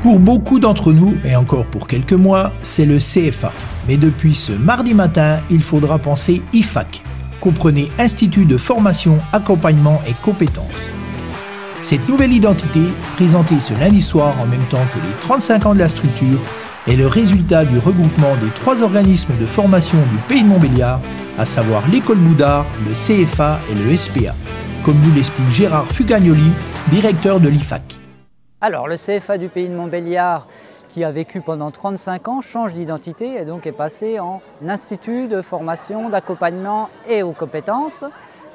Pour beaucoup d'entre nous, et encore pour quelques mois, c'est le CFA. Mais depuis ce mardi matin, il faudra penser IFAC. Comprenez Institut de formation, accompagnement et compétences. Cette nouvelle identité, présentée ce lundi soir en même temps que les 35 ans de la structure, est le résultat du regroupement des 3 organismes de formation du Pays de Montbéliard, à savoir l'École Moudart, le CFA et le SPA, comme nous l'explique Gérard Fugagnoli, directeur de l'IFAC. Alors le CFA du Pays de Montbéliard, qui a vécu pendant 35 ans, change d'identité et donc est passé en Institut de formation, d'accompagnement et aux compétences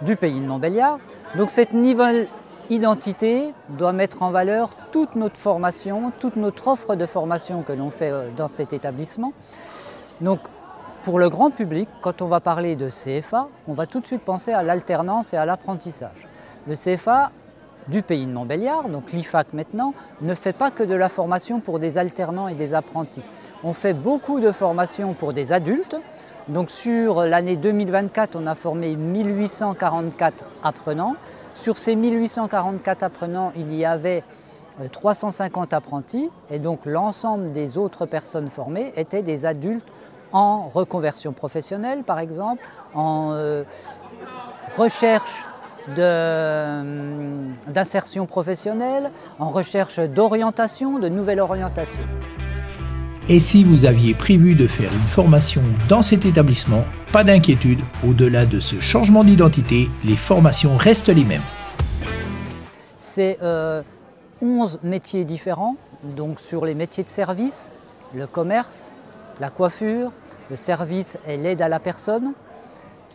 du Pays de Montbéliard. Donc cette nouvelle identité doit mettre en valeur toute notre formation, toute notre offre de formation que l'on fait dans cet établissement. Donc pour le grand public, quand on va parler de CFA, on va tout de suite penser à l'alternance et à l'apprentissage. Le CFA du Pays de Montbéliard, donc l'IFAC maintenant, ne fait pas que de la formation pour des alternants et des apprentis. On fait beaucoup de formations pour des adultes. Donc sur l'année 2024, on a formé 1844 apprenants. Sur ces 1844 apprenants, il y avait 350 apprentis et donc l'ensemble des autres personnes formées étaient des adultes en reconversion professionnelle par exemple, en recherche d'insertion professionnelle, en recherche d'orientation, de nouvelles orientations. Et si vous aviez prévu de faire une formation dans cet établissement, pas d'inquiétude, au-delà de ce changement d'identité, les formations restent les mêmes. C'est 11 métiers différents, donc sur les métiers de service, le commerce, la coiffure, le service et l'aide à la personne.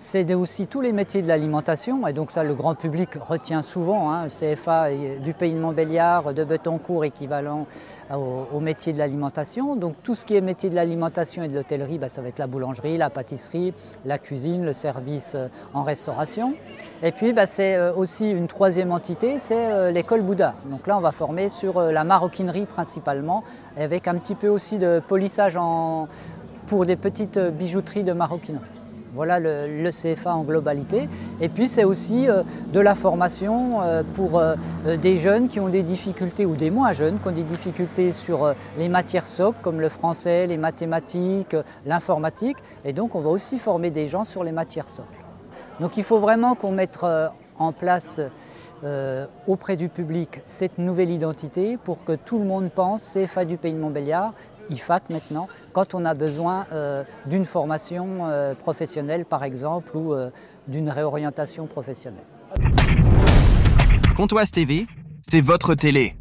C'est aussi tous les métiers de l'alimentation, et donc ça le grand public retient souvent, le CFA du Pays de Montbéliard, de Betoncourt, équivalent au métier de l'alimentation. Donc tout ce qui est métier de l'alimentation et de l'hôtellerie, ça va être la boulangerie, la pâtisserie, la cuisine, le service en restauration. Et puis c'est aussi une troisième entité, c'est l'école Moudart. Donc là on va former sur la maroquinerie principalement, avec un petit peu aussi de polissage pour des petites bijouteries de maroquinerie. Voilà le CFA en globalité. Et puis c'est aussi de la formation pour des jeunes qui ont des difficultés, ou des moins jeunes qui ont des difficultés sur les matières socles comme le français, les mathématiques, l'informatique. Et donc on va aussi former des gens sur les matières socles. Donc il faut vraiment qu'on mette en place auprès du public cette nouvelle identité pour que tout le monde pense CFA du Pays de Montbéliard, IFAC maintenant, quand on a besoin d'une formation professionnelle par exemple ou d'une réorientation professionnelle. Comptoise TV, c'est votre télé.